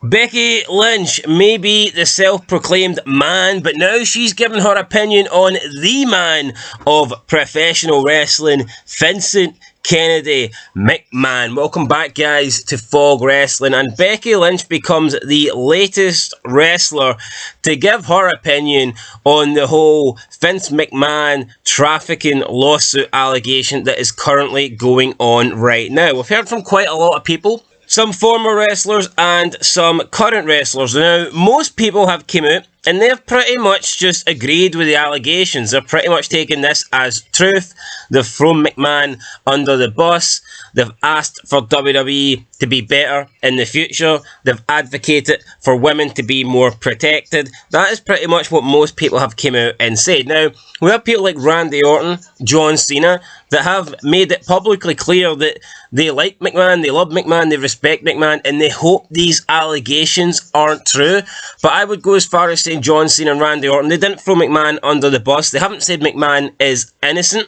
Becky Lynch may be the self-proclaimed man, but now she's given her opinion on the man of professional wrestling, Vincent Kennedy McMahon. Welcome back, guys, to Fog Wrestling. And Becky Lynch becomes the latest wrestler to give her opinion on the whole Vince McMahon trafficking lawsuit allegation that is currently going on right now. We've heard from quite a lot of people, some former wrestlers and some current wrestlers. Now, most people have come out and they've pretty much just agreed with the allegations. They're pretty much taking this as truth. They've thrown McMahon under the bus. They've asked for WWE to be better in the future. They've advocated for women to be more protected. That is pretty much what most people have come out and said. Now, we have people like Randy Orton, John Cena, that have made it publicly clear that they like McMahon, they love McMahon, they respect McMahon, and they hope these allegations aren't true. But I would go as far as saying John Cena and Randy Orton, they didn't throw McMahon under the bus. They haven't said McMahon is innocent,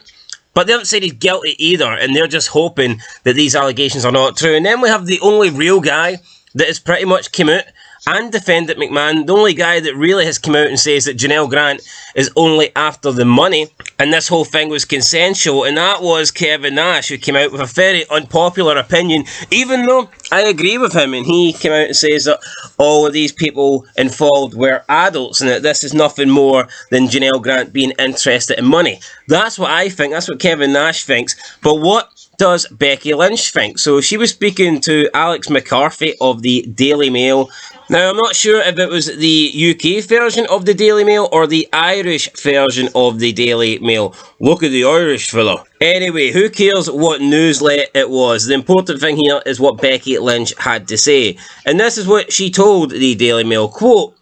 but they haven't said he's guilty either, and they're just hoping that these allegations are not true. And then we have the only real guy that has pretty much come out and defended McMahon, the only guy that really has come out and says that Janelle Grant is only after the money, and this whole thing was consensual, and that was Kevin Nash, who came out with a very unpopular opinion, even though I agree with him, and he came out and says that all of these people involved were adults, and that this is nothing more than Janelle Grant being interested in money. That's what I think, that's what Kevin Nash thinks, but what does Becky Lynch think? So she was speaking to Alex McCarthy of the Daily Mail. Now, I'm not sure if it was the UK version of the Daily Mail or the Irish version of the Daily Mail. Look at the Irish fella. Anyway, who cares what newslet it was? The important thing here is what Becky Lynch had to say. And this is what she told the Daily Mail. Quote,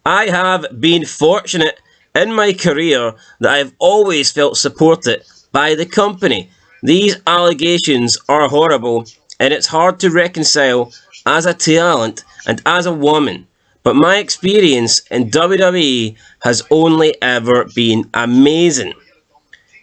"I have been fortunate in my career that I have always felt supported by the company. These allegations are horrible and it's hard to reconcile as a talent and as a woman, but my experience in WWE has only ever been amazing.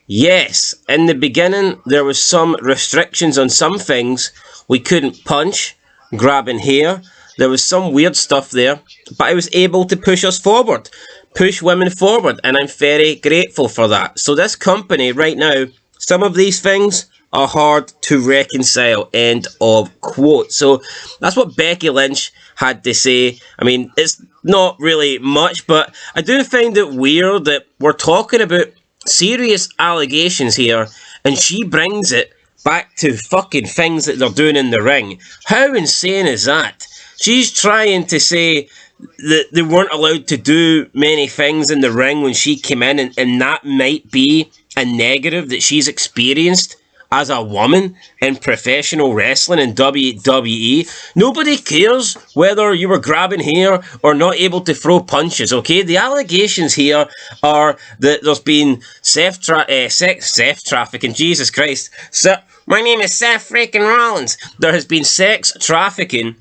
Yes, in the beginning there was some restrictions on some things. We couldn't punch, grabbing hair. There was some weird stuff there, but I was able to push us forward, push women forward, and I'm very grateful for that. So this company right now, some of these things are hard to reconcile," end of quote. So that's what Becky Lynch had to say. I mean, it's not really much, but I do find it weird that we're talking about serious allegations here, and she brings it back to fucking things that they're doing in the ring. How insane is that? She's trying to say that they weren't allowed to do many things in the ring when she came in, and that might be a negative that she's experienced as a woman in professional wrestling in WWE. Nobody cares whether you were grabbing hair or not able to throw punches, okay? The allegations here are that there's been sex trafficking, Jesus Christ. So, my name is Seth freaking Rollins. There has been sex trafficking,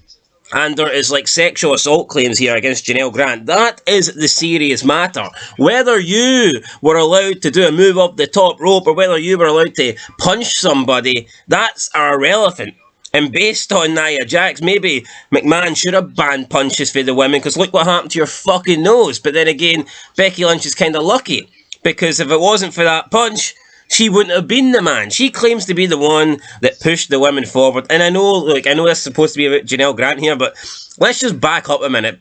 and there is like sexual assault claims here against Janelle Grant. That is the serious matter. Whether you were allowed to do a move up the top rope or whether you were allowed to punch somebody, that's irrelevant. And based on Nia Jax, maybe McMahon should have banned punches for the women, because look what happened to your fucking nose. But then again, Becky Lynch is kind of lucky, because if it wasn't for that punch, she wouldn't have been the man. She claims to be the one that pushed the women forward. And I know this is supposed to be about Janelle Grant here, but let's just back up a minute.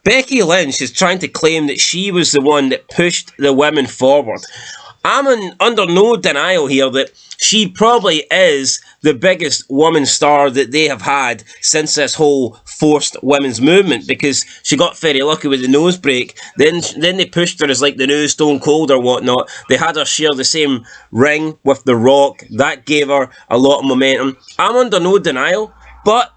Becky Lynch is trying to claim that she was the one that pushed the women forward. I'm under no denial here that she probably is the biggest woman star that they have had since this whole forced women's movement, because she got very lucky with the nose break. Then they pushed her as like the new Stone Cold or whatnot. They had her share the same ring with The Rock. That gave her a lot of momentum. I'm under no denial, but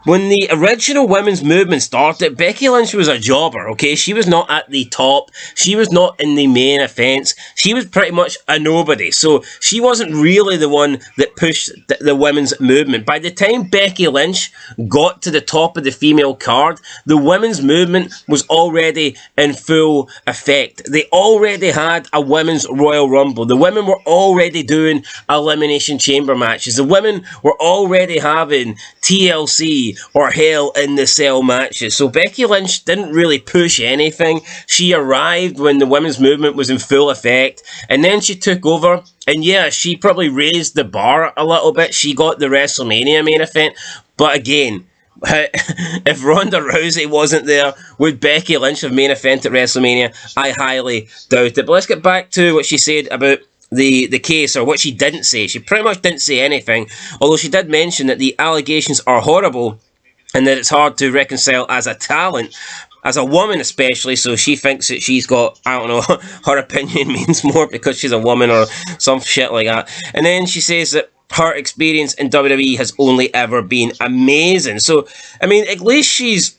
when the original women's movement started, Becky Lynch was a jobber, okay? She was not at the top. She was not in the main events. She was pretty much a nobody. So she wasn't really the one that pushed the women's movement. By the time Becky Lynch got to the top of the female card, the women's movement was already in full effect. They already had a women's Royal Rumble. The women were already doing Elimination Chamber matches. The women were already having TLC WWE or Hell in the Cell matches. So Becky Lynch didn't really push anything. She arrived when the women's movement was in full effect, and then she took over. And yeah, she probably raised the bar a little bit. She got the WrestleMania main event. But again, if Ronda Rousey wasn't there, would Becky Lynch have main event at WrestleMania? I highly doubt it. But let's get back to what she said about the case, or what she didn't say. She pretty much didn't say anything, although she did mention that the allegations are horrible and that it's hard to reconcile as a talent, as a woman especially, so she thinks that she's got, I don't know, her opinion means more because she's a woman or some shit like that. And then she says that her experience in WWE has only ever been amazing. So, I mean, at least she's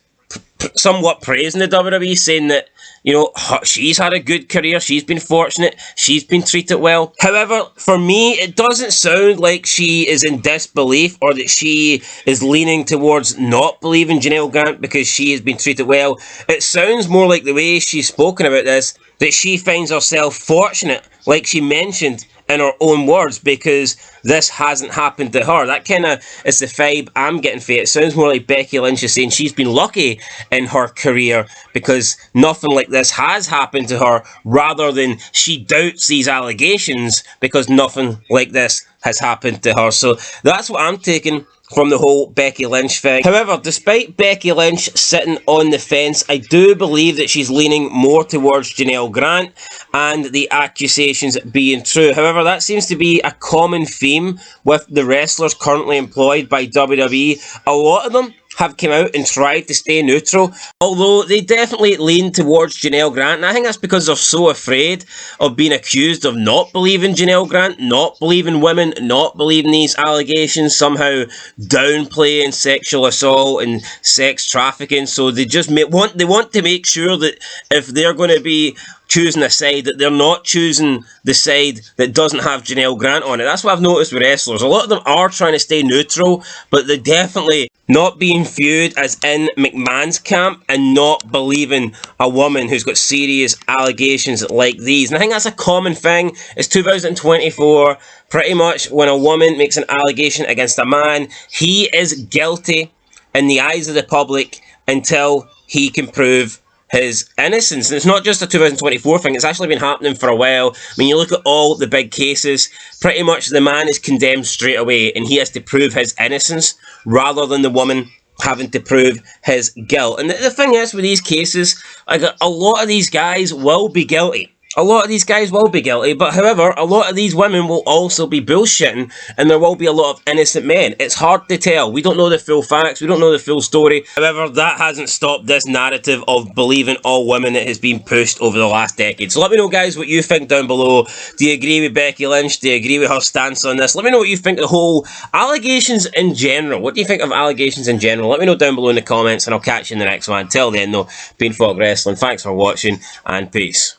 somewhat praising the WWE, saying that, you know, she's had a good career, she's been fortunate, she's been treated well. However, for me, it doesn't sound like she is in disbelief or that she is leaning towards not believing Janelle Grant because she has been treated well. It sounds more like the way she's spoken about this, that she finds herself fortunate, like she mentioned in her own words, because this hasn't happened to her. That kind of is the vibe I'm getting for it. It sounds more like Becky Lynch is saying she's been lucky in her career because nothing like this has happened to her, rather than she doubts these allegations because nothing like this has happened to her. So that's what I'm taking from the whole Becky Lynch thing. However, despite Becky Lynch sitting on the fence, I do believe that she's leaning more towards Janelle Grant and the accusations being true. However, that seems to be a common theme with the wrestlers currently employed by WWE. A lot of them have come out and tried to stay neutral, although they definitely lean towards Janelle Grant, and I think that's because they're so afraid of being accused of not believing Janelle Grant, not believing women, not believing these allegations, somehow downplaying sexual assault and sex trafficking. So they just want to make sure that if they're going to be choosing a side, that they're not choosing the side that doesn't have Janelle Grant on it. That's what I've noticed with wrestlers. A lot of them are trying to stay neutral, but they're definitely not being viewed as in McMahon's camp and not believing a woman who's got serious allegations like these. And I think that's a common thing. It's 2024. Pretty much when a woman makes an allegation against a man, he is guilty in the eyes of the public until he can prove his innocence. And it's not just a 2024 thing, it's actually been happening for a while. I mean, you look at all the big cases, pretty much the man is condemned straight away and he has to prove his innocence rather than the woman having to prove his guilt. And the thing is with these cases, like, a lot of these guys will be guilty. A lot of these guys will be guilty, but however, a lot of these women will also be bullshitting, and there will be a lot of innocent men. It's hard to tell. We don't know the full facts. We don't know the full story. However, that hasn't stopped this narrative of believing all women that has been pushed over the last decade. So let me know, guys, what you think down below. Do you agree with Becky Lynch? Do you agree with her stance on this? Let me know what you think of the whole allegations in general. What do you think of allegations in general? Let me know down below in the comments, and I'll catch you in the next one. Until then, though, been Fog Wrestling. Thanks for watching, and peace.